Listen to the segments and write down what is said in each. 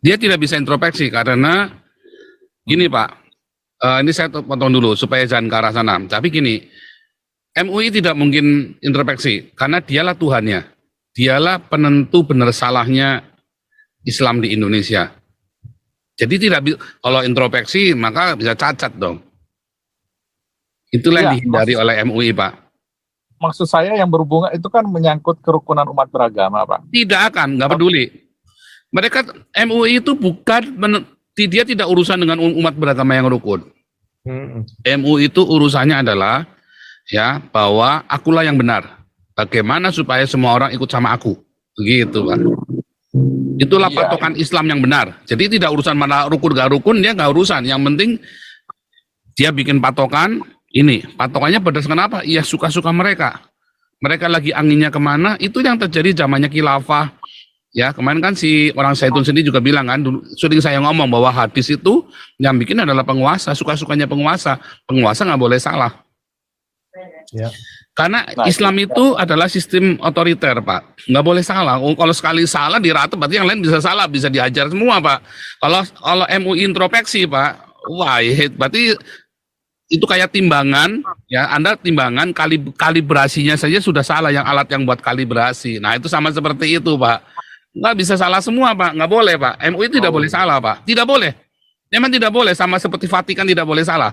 Dia tidak bisa introspeksi karena gini Pak, ini saya potong dulu supaya jangan ke arah sana. Tapi gini, MUI tidak mungkin introspeksi karena dialah Tuhannya. Dialah penentu benar salahnya Islam di Indonesia. Jadi kalau introspeksi maka bisa cacat dong. Itulah yang dihindari oleh MUI, Pak. Maksud saya yang berhubungan itu kan menyangkut kerukunan umat beragama, Pak. Tidak akan, nggak peduli. Mereka MUI itu dia tidak urusan dengan umat beragama yang rukun. MUI itu urusannya adalah ya bahwa akulah yang benar. Bagaimana supaya semua orang ikut sama aku, begitu Pak. Itulah patokan Islam yang benar. Jadi tidak urusan mana rukun gak rukun, dia nggak urusan. Yang penting dia bikin patokan ini. Patokannya berdasarkan apa? Ya suka-suka mereka. Mereka lagi anginnya kemana? Itu yang terjadi zamannya khilafah. Ya kemarin kan si orang Zaitun sendiri juga bilang kan, sering saya ngomong bahwa hadis itu yang bikin adalah penguasa, suka-sukanya penguasa. Penguasa nggak boleh salah. Ya. Karena Islam itu adalah sistem otoriter, Pak. Nggak boleh salah. Kalau sekali salah dirata, berarti yang lain bisa salah, bisa dihajar semua, Pak. Kalau MUI introspeksi, Pak, wah, berarti itu kayak timbangan, ya. Anda timbangan kalibrasinya saja sudah salah, yang alat yang buat kalibrasi. Nah, itu sama seperti itu, Pak. Nggak bisa salah semua, Pak. Nggak boleh, Pak. MUI tidak boleh salah, Pak. Tidak boleh. Memang tidak boleh. Sama seperti Vatikan tidak boleh salah.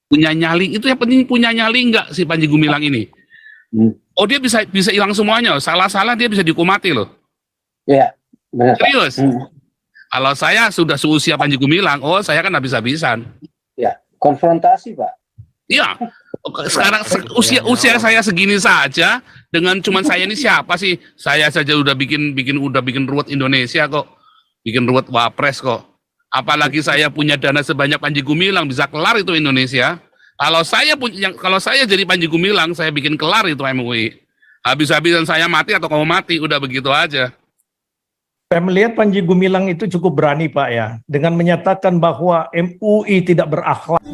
Punya nyali, itu yang penting punya nyali nggak si Panji Gumilang ini? Oh, dia bisa hilang semuanya. Salah-salah dia bisa dihukum mati loh. Iya, benar. Serius. Kalau saya sudah seusia Panji Gumilang, oh saya kan habis-habisan. Ya, konfrontasi, Pak. Iya. Sekarang usia saya segini saja, dengan cuman saya ini siapa sih? Saya saja udah bikin ruwet Indonesia kok. Bikin ruwet Wapres kok. Apalagi saya punya dana sebanyak Panji Gumilang, bisa kelar itu Indonesia. Kalau saya jadi Panji Gumilang, saya bikin kelar itu MUI. Habis-habisan saya mati atau kamu mati, udah begitu aja. Saya melihat Panji Gumilang itu cukup berani, Pak, ya, dengan menyatakan bahwa MUI tidak berakhlak.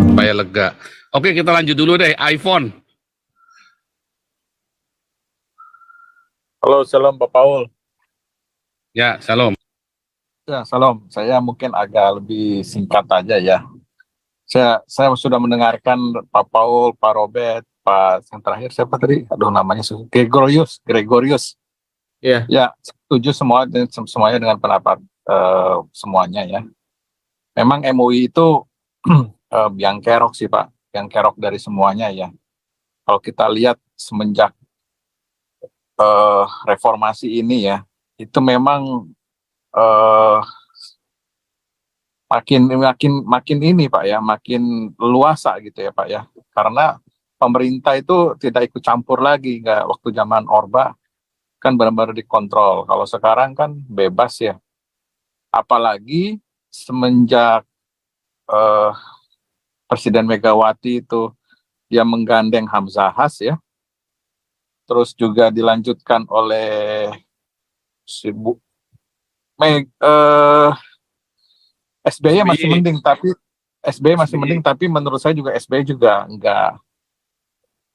Supaya lega. Oke, kita lanjut dulu deh. iPhone. Halo, salam Pak Paul. Ya, salam. Ya, salam. Saya mungkin agak lebih singkat aja ya. Saya sudah mendengarkan Pak Paul, Pak Robert, Pak yang terakhir siapa tadi? Aduh, namanya Gregorius. Iya. Ya, setuju semuanya dengan pendapat semuanya ya. Memang MUI itu yang kerok sih Pak, yang kerok dari semuanya ya. Kalau kita lihat semenjak reformasi ini ya, itu memang makin ini Pak ya, makin luasa gitu ya Pak ya, karena pemerintah itu tidak ikut campur lagi. Nggak, waktu zaman Orba kan benar-benar dikontrol. Kalau sekarang kan bebas ya, apalagi semenjak Presiden Megawati itu dia menggandeng Hamzahas ya, terus juga dilanjutkan oleh SBY masih mending, tapi menurut saya juga SBY juga enggak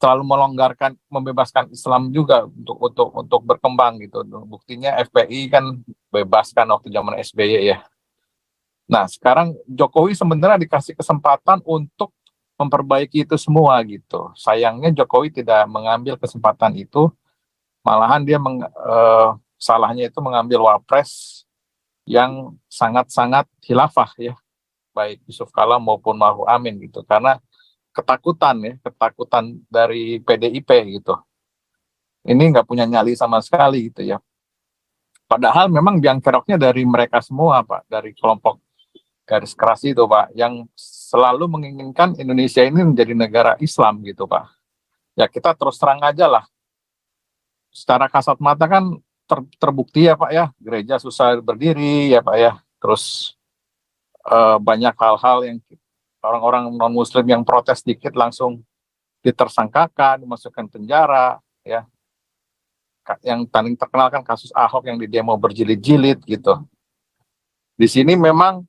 terlalu melonggarkan, membebaskan Islam juga untuk berkembang gitu. Buktinya FPI kan bebaskan waktu zaman SBY ya. Nah, sekarang Jokowi sebenarnya dikasih kesempatan untuk memperbaiki itu semua gitu. Sayangnya Jokowi tidak mengambil kesempatan itu, malahan dia salahnya itu mengambil wapres yang sangat-sangat khilafah ya, baik Yusuf Kala maupun Maruf Amin gitu, karena ketakutan dari PDIP gitu. Ini nggak punya nyali sama sekali gitu ya. Padahal memang biang keroknya dari mereka semua Pak, dari kelompok garis keras itu Pak, yang selalu menginginkan Indonesia ini menjadi negara Islam gitu Pak. Ya kita terus terang aja lah, secara kasat mata kan terbukti ya Pak ya, gereja susah berdiri ya Pak ya, terus banyak hal-hal yang orang-orang non-muslim yang protes dikit langsung ditersangkakan, dimasukkan penjara ya. Yang paling terkenal kan kasus Ahok yang di demo berjilid-jilid gitu. Di sini memang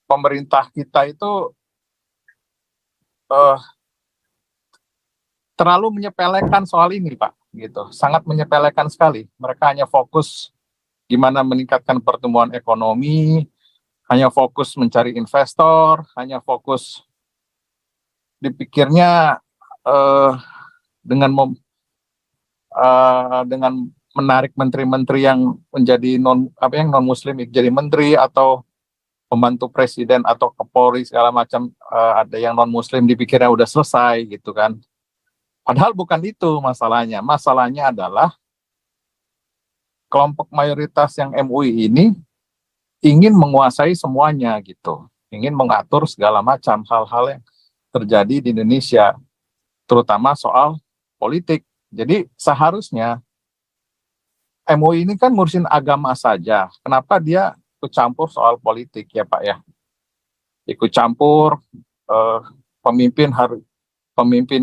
pemerintah kita itu terlalu menyepelekan soal ini Pak. gitu, sangat menyepelekan sekali. Mereka hanya fokus gimana meningkatkan pertumbuhan ekonomi, hanya fokus mencari investor, hanya fokus dipikirnya dengan dengan menarik menteri-menteri yang menjadi non muslim jadi menteri, atau pembantu presiden atau Kapolri segala macam, ada yang non muslim, dipikirnya udah selesai gitu kan. Padahal bukan itu masalahnya. Masalahnya adalah kelompok mayoritas yang MUI ini ingin menguasai semuanya gitu. Ingin mengatur segala macam hal-hal yang terjadi di Indonesia, terutama soal politik. Jadi seharusnya MUI ini kan ngurusin agama saja. Kenapa dia ikut campur soal politik ya Pak ya? Ikut campur, pemimpin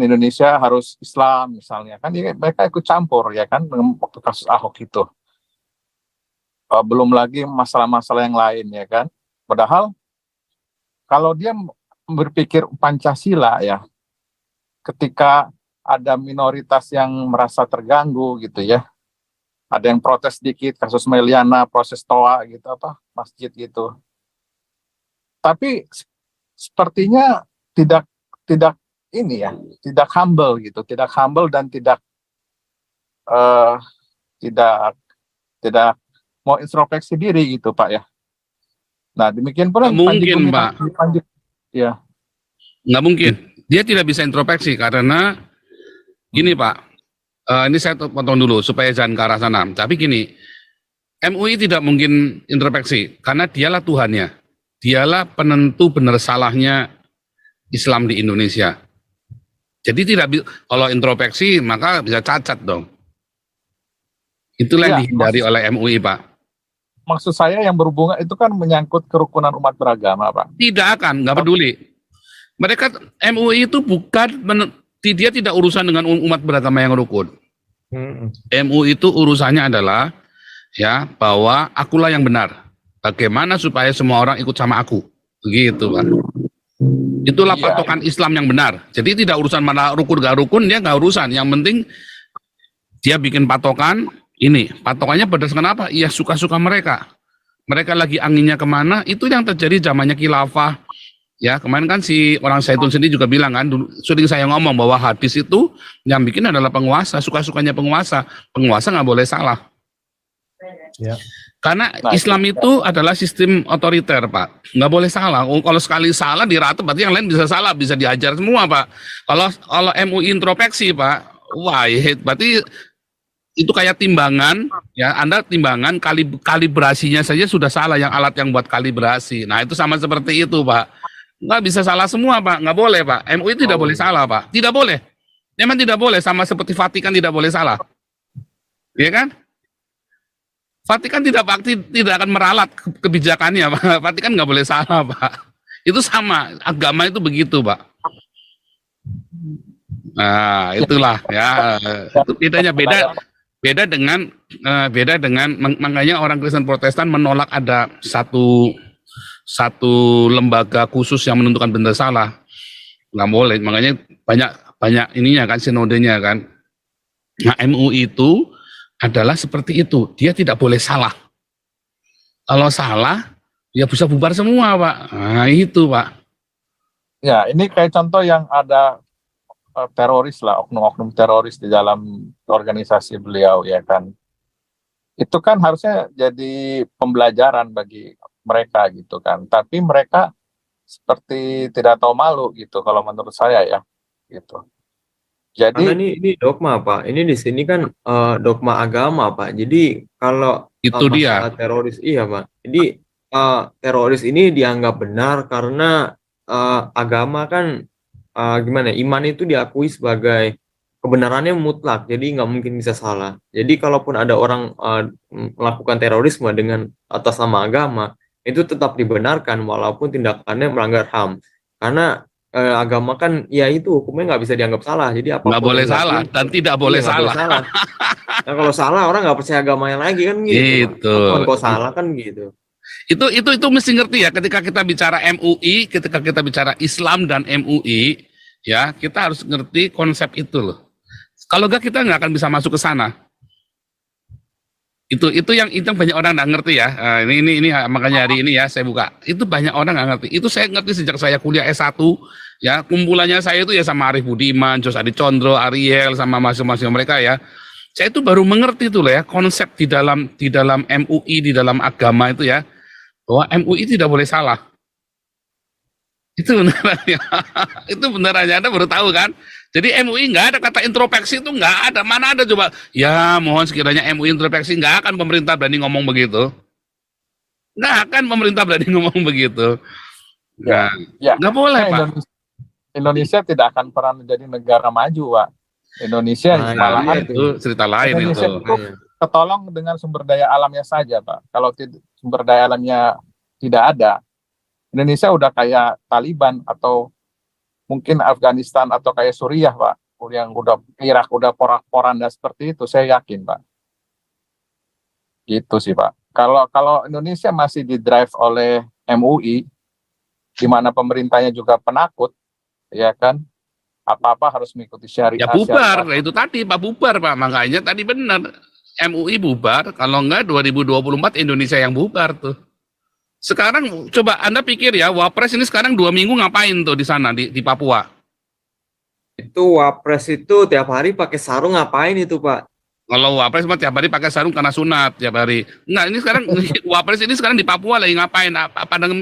Indonesia harus Islam misalnya kan, ya, mereka ikut campur ya kan, dengan waktu kasus Ahok itu. Belum lagi masalah-masalah yang lain ya kan. Padahal kalau dia berpikir Pancasila ya, ketika ada minoritas yang merasa terganggu gitu ya, ada yang protes dikit, kasus Meliana, proses TOA gitu, masjid gitu. Tapi sepertinya tidak ini ya, tidak humble gitu, tidak humble dan tidak mau introspeksi diri gitu Pak ya. Nah demikian pula mungkin Pak. Ya. Nggak mungkin. Dia tidak bisa introspeksi karena gini Pak. Ini saya potong dulu supaya jangan ke arah sana. Tapi gini, MUI tidak mungkin introspeksi karena dialah Tuhannya. Dialah penentu benar salahnya Islam di Indonesia. Jadi kalau introspeksi maka bisa cacat dong. Itulah yang dihindari oleh MUI Pak. Maksud saya yang berhubungan itu kan menyangkut kerukunan umat beragama Pak. Tidak akan, nggak peduli. Mereka MUI itu dia tidak urusan dengan umat beragama yang rukun. MUI itu urusannya adalah ya bahwa akulah yang benar. Bagaimana supaya semua orang ikut sama aku, begitu Pak. Itulah patokan Islam yang benar. Jadi tidak urusan mana rukun gak rukun, dia nggak urusan. Yang penting dia bikin patokan ini. Patokannya berdasarkan apa? Ya suka-suka mereka. Mereka lagi anginnya kemana? Itu yang terjadi zamannya khilafah. Ya kemarin kan si orang Zaitun sendiri juga bilang kan, dulu sering saya ngomong bahwa hadis itu yang bikin adalah penguasa, suka-sukanya penguasa. Penguasa nggak boleh salah. Ya. Karena Islam itu adalah sistem otoriter Pak, nggak boleh salah. Kalau sekali salah dirata, berarti yang lain bisa salah, bisa diajar semua Pak. Kalau MUI introspeksi Pak, wah berarti itu kayak timbangan, ya Anda timbangan kalibrasinya saja sudah salah, yang alat yang buat kalibrasi. Nah itu sama seperti itu Pak, nggak bisa salah semua Pak, nggak boleh Pak. MUI tidak boleh salah Pak, tidak boleh. Memang tidak boleh, sama seperti Vatikan tidak boleh salah, ya kan? Vatikan tidak akan meralat kebijakannya, Pak. Vatikan nggak boleh salah, Pak. Itu sama, agama itu begitu, Pak. Nah, itulah ya. Itu bedanya beda dengan makanya orang Kristen Protestan menolak ada satu lembaga khusus yang menentukan benar salah. Nggak boleh, makanya banyak ininya kan, sinodenya kan. Nah, MUI itu adalah seperti itu, dia tidak boleh salah. Kalau salah, ya bisa bubar semua, Pak. Nah, itu, Pak. Ya, ini kayak contoh yang ada teroris lah, oknum-oknum teroris di dalam organisasi beliau, ya kan. Itu kan harusnya jadi pembelajaran bagi mereka, gitu kan. Tapi mereka seperti tidak tahu malu, gitu, kalau menurut saya, ya. Gitu. Jadi karena ini dogma Pak, ini di sini kan dogma agama Pak. Jadi kalau itu dia teroris, iya Pak. Jadi teroris ini dianggap benar karena agama kan gimana? Iman itu diakui sebagai kebenarannya mutlak, jadi nggak mungkin bisa salah. Jadi kalaupun ada orang melakukan terorisme dengan atas nama agama, itu tetap dibenarkan walaupun tindakannya melanggar HAM. Karena agama kan ya itu hukumnya nggak bisa dianggap salah, jadi apa nggak boleh salah dan tidak boleh salah. Nah kalau salah orang nggak percaya agamanya lagi kan gitu. Kalau salah kan gitu. Itu mesti ngerti ya, ketika kita bicara MUI, ketika kita bicara Islam dan MUI, ya kita harus ngerti konsep itu loh. Kalau enggak kita nggak akan bisa masuk ke sana. Itu yang banyak orang nggak ngerti ya. Ini makanya hari ini ya saya buka. Itu banyak orang nggak ngerti. Itu saya ngerti sejak saya kuliah S1 ya. Kumpulannya saya itu ya sama Arif Budiman, Jos Adi Condro, Ariel sama masing-masing mereka ya. Saya itu baru mengerti itu lah ya konsep di dalam MUI, di dalam agama itu ya, bahwa MUI tidak boleh salah. Itu benerannya. Itu benerannya, Anda baru tahu kan? Jadi MUI nggak ada kata introspeksi, itu nggak ada. Mana ada coba? Ya mohon sekiranya MUI introspeksi, nggak akan pemerintah berani ngomong begitu. Nggak akan pemerintah berani ngomong begitu. Nggak boleh, Pak. Indonesia tidak akan pernah menjadi negara maju, Pak. Indonesia malahan itu cerita lain Indonesia itu ketolong dengan sumber daya alamnya saja, Pak. Kalau sumber daya alamnya tidak ada, Indonesia udah kayak Taliban atau mungkin Afghanistan atau kayak Suriah, Pak, yang udah Irak udah porak-poranda seperti itu, saya yakin, Pak. Gitu sih, Pak. Kalau Indonesia masih didrive oleh MUI, di mana pemerintahnya juga penakut, ya kan? Apa-apa harus mengikuti syariat. Ya bubar, nah, itu tadi Pak, bubar Pak, makanya tadi benar MUI bubar, kalau enggak 2024 Indonesia yang bubar tuh. Sekarang coba Anda pikir ya, Wapres ini sekarang 2 minggu ngapain tuh di sana di Papua? Itu Wapres itu tiap hari pakai sarung ngapain itu, Pak? Kalau Wapres mah tiap hari pakai sarung karena sunat tiap hari. Enggak, ini sekarang Wapres ini sekarang di Papua lagi ngapain?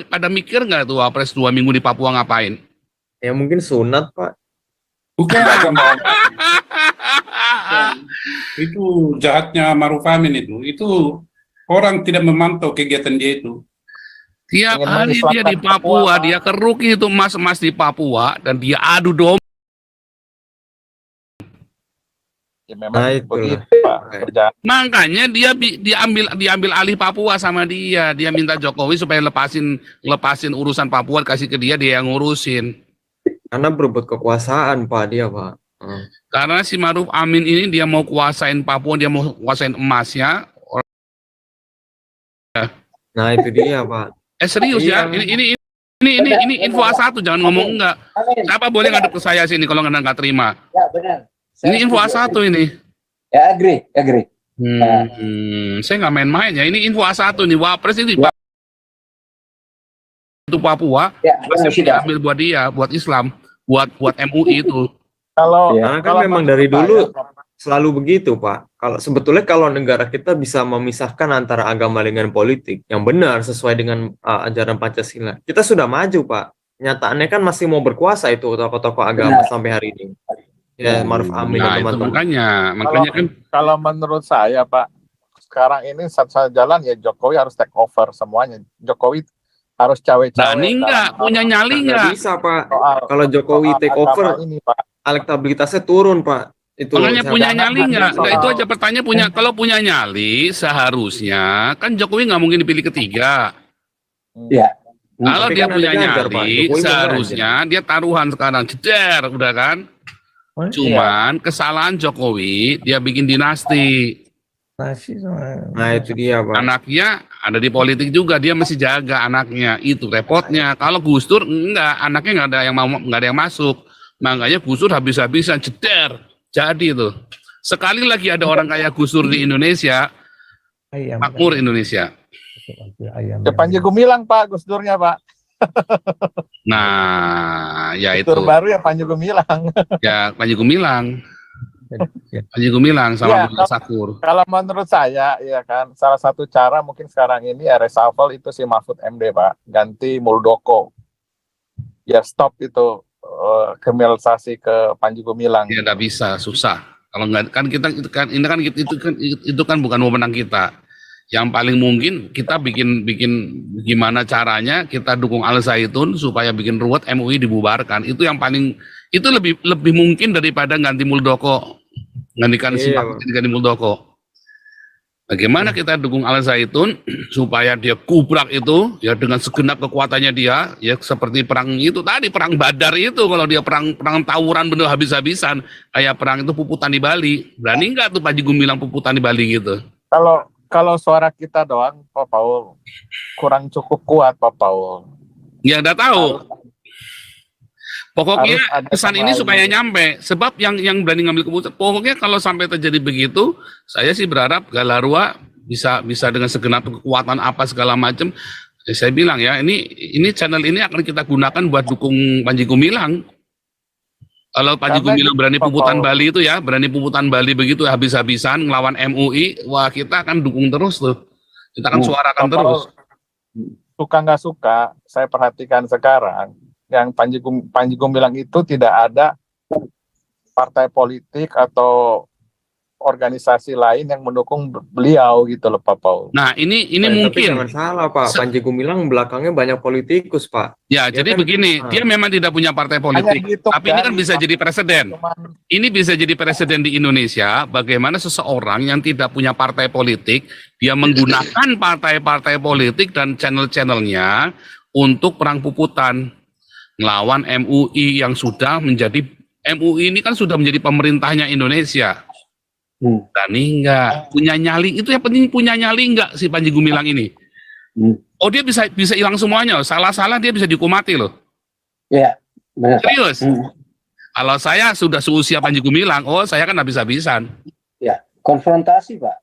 Pada mikir nggak tuh Wapres 2 minggu di Papua ngapain? Ya mungkin sunat, Pak. Bukan agama. Itu jahatnya Maruf Amin itu orang tidak memantau kegiatan dia itu. Tiap hari dia di Papua, dia keruki itu emas-emas di Papua dan dia adu domba. Ya memang begitu, Pak. Makanya dia diambil alih Papua sama dia. Dia minta Jokowi supaya lepasin urusan Papua, kasih ke dia yang ngurusin. Karena berebut kekuasaan, Pak, dia, Pak. Karena si Maruf Amin ini dia mau kuasain Papua, dia mau kuasain emasnya. Nah, itu dia, Pak. Serius ya, ini info A1, jangan ngomong enggak. Siapa boleh ngadep ke saya sini kalau nggak terima? Ya benar. Ini info A1 ini. Ya agree. Saya nggak main-main ya. Ini info A1 nih, Wapres ini Pak. Itu Papua, masih diambil buat dia, buat Islam, buat MUI itu. Karena kan memang dari dulu selalu begitu, Pak. Kalau negara kita bisa memisahkan antara agama dengan politik yang benar sesuai dengan ajaran Pancasila, kita sudah maju, Pak. Nyataannya kan masih mau berkuasa itu tokoh-tokoh agama sampai hari ini. Ya, Maruf Amin dan teman-teman. Makanya kan kalau menurut saya, Pak, sekarang ini satu-satunya jalan ya Jokowi harus take over semuanya. Jokowi harus cawe-cawe. Berani nggak? Punya nyali nggak? Bisa, Pak. Kalau Jokowi take over, ini, Pak, elektabilitasnya turun, Pak. Itu makanya punya nyali nggak? Nah, itu aja pertanyaan kalau punya nyali seharusnya kan Jokowi nggak mungkin dipilih ketiga. Iya. Kalau tapi dia kan punya ganjar, nyali Pak. seharusnya dia taruhan sekarang, ceder, udah kan? Cuman kesalahan Jokowi dia bikin dinasti. Nah, itu dia, Pak. Anaknya ada di politik juga, dia masih jaga anaknya. Itu repotnya. Kalau Gus Dur enggak, anaknya nggak ada yang masuk. Makanya Gus Dur habis-habisan ceder. Jadi itu. Sekali lagi ada orang kayak Gus Dur di Indonesia, makmur Indonesia. Ya Panji Gumilang, Pak, Gus Durnya, Pak. Nah, ya itu. Gus Dur baru ya Panji Gumilang. Ya Panji Gumilang. Panji Gumilang sama Budi Sakur. Kalau menurut saya, ya kan, salah satu cara mungkin sekarang ini ya reshuffle itu si Mahfud MD, Pak, ganti Muldoko. Ya stop itu kriminalisasi ke Panji Gumilang. Ya nggak bisa, susah. Kalau nggak kan itu kan bukan wewenang kita. Yang paling mungkin kita bikin gimana caranya kita dukung Al Zaitun supaya bikin ruwet MUI dibubarkan. Itu yang paling itu lebih mungkin daripada ganti Muldoko. Gantikan si ganti Muldoko. Bagaimana kita dukung Al Zaitun supaya dia kubrak itu ya dengan segenap kekuatannya dia ya seperti perang itu tadi, perang Badar itu, kalau dia perang tawuran bener habis-habisan kayak perang itu puputan di Bali. Berani nggak tuh Panji Gumilang puputan di Bali gitu? Kalau suara kita doang, Pak Paul, kurang cukup kuat, Pak Paul. Ya udah tahu. Pokoknya Harus ada pesan ini kembali. supaya nyampe. Sebab yang berani ngambil keputusan. Pokoknya kalau sampai terjadi begitu, saya sih berharap Galarua bisa dengan segenap kekuatan apa segala macam. Saya bilang ya, ini channel ini akan kita gunakan buat dukung Panji Gumilang. Kalau Panji Karena Gumilang berani Pak puputan Paul. Bali itu ya, berani puputan Bali begitu habis-habisan ngelawan MUI, wah kita akan dukung terus tuh. Kita akan suarakan Pak terus. Paul, suka nggak suka, saya perhatikan sekarang yang Panji Gumilang itu tidak ada partai politik atau organisasi lain yang mendukung beliau gitu loh Pak Paul. Nah, ini Tapi mungkin. jangan salah Pak, Panji Gumilang belakangnya banyak politikus Pak. Ya, Dia jadi kan- begini, dia memang tidak punya partai politik, Hanya gitu tapi ini kan kan, bisa jadi presiden. Cuman Ini bisa jadi presiden di Indonesia, bagaimana seseorang yang tidak punya partai politik, dia menggunakan partai-partai politik dan channel-channelnya untuk perang puputan, ngelawan MUI yang sudah menjadi, MUI ini kan sudah menjadi pemerintahnya Indonesia. Berani enggak? Punya nyali, itu yang penting punya nyali enggak si Panji Gumilang ini? Oh dia bisa hilang semuanya, salah-salah dia bisa dihukum mati loh. Iya, benar. Serius? Kalau saya sudah seusia Panji Gumilang, oh saya kan habis-habisan. Ya, konfrontasi Pak.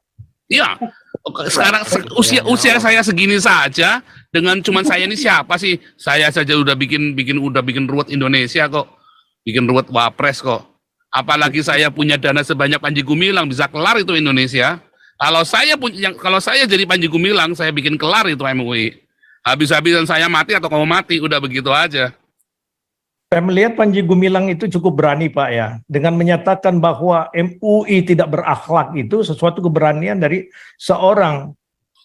Iya. Sekarang usia saya segini saja, dengan cuman saya ini siapa sih? Saya saja udah bikin ruwet Indonesia kok, bikin ruwet Wapres kok. Apalagi saya punya dana sebanyak Panji Gumilang, bisa kelar itu Indonesia. Kalau saya jadi Panji Gumilang, saya bikin kelar itu MUI. Habis-habisan saya mati atau kamu mati, udah begitu aja. Saya melihat Panji Gumilang itu cukup berani Pak ya, dengan menyatakan bahwa MUI tidak berakhlak itu sesuatu keberanian dari seorang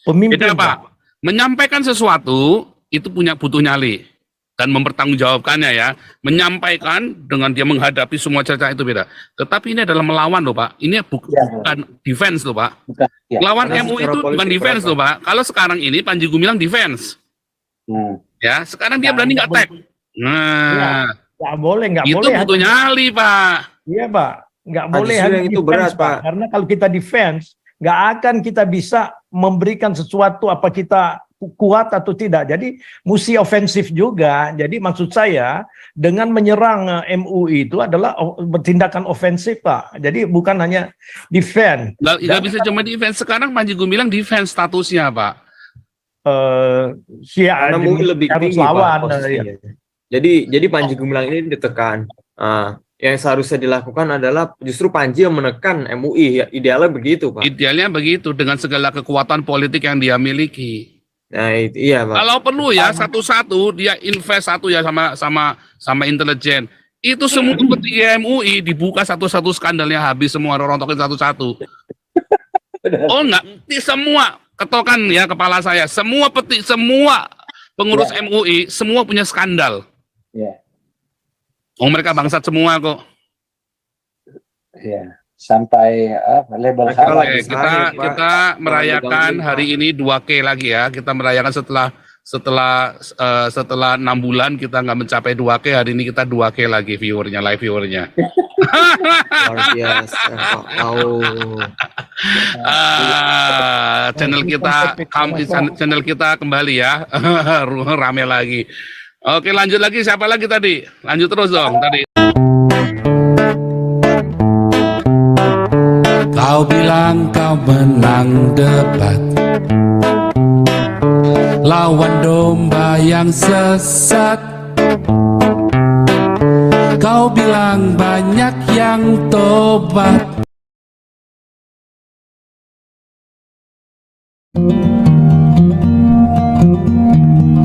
pemimpin. Beda Pak, menyampaikan sesuatu itu butuh nyali dan mempertanggungjawabkannya ya. Menyampaikan dengan dia menghadapi semua cerita itu beda. Tetapi ini adalah melawan loh Pak. Ini bukan defense loh Pak. Bukan, ya. Lawan Karena MUI secara itu bukan politik defense loh Pak. Kalau sekarang ini Panji Gumilang defense. Ya, sekarang dia berani nge-attack. Nah, Nggak boleh, itu butuh nyali Pak. Iya Pak, nggak boleh justru hanya yang itu defense, berat, Pak. Karena kalau kita defense, nggak akan kita bisa memberikan sesuatu apa kita kuat atau tidak. Jadi mesti ofensif juga. Jadi maksud saya dengan menyerang MUI itu adalah tindakan ofensif Pak. Jadi bukan hanya defense. Nggak bisa cuma defense. Sekarang Panji Gumilang defense statusnya Pak. Karena mungkin lebih harus tinggi Pak lawan. posisinya. Jadi Panji Gumilang ini ditekan. Yang seharusnya dilakukan adalah justru Panji yang menekan MUI. Ya, idealnya begitu Pak. Idealnya begitu dengan segala kekuatan politik yang dia miliki. Nah iya Pak. Kalau perlu ya satu-satu dia invest satu ya sama intelijen. Itu semua peti MUI dibuka satu-satu skandalnya habis semua rontokin satu-satu. Oh enggak, semua ketokan ya kepala saya. Semua pengurus MUI semua punya skandal. Ya, Oh mereka bangsat semua kok. ya. Sampai label Mereka halal. lagi- Oke, kita Pak. merayakan Jangan hari ini 2K lagi ya. Kita merayakan setelah 6 bulan kita nggak mencapai 2K, hari ini kita 2K lagi live viewernya. luar biasa Pak. Channel kita kembali ya. Rame lagi. Oke, lanjut lagi. Siapa lagi tadi? Lanjut terus dong tadi. Kau bilang kau menang debat lawan domba yang sesat. Kau bilang banyak yang tobat.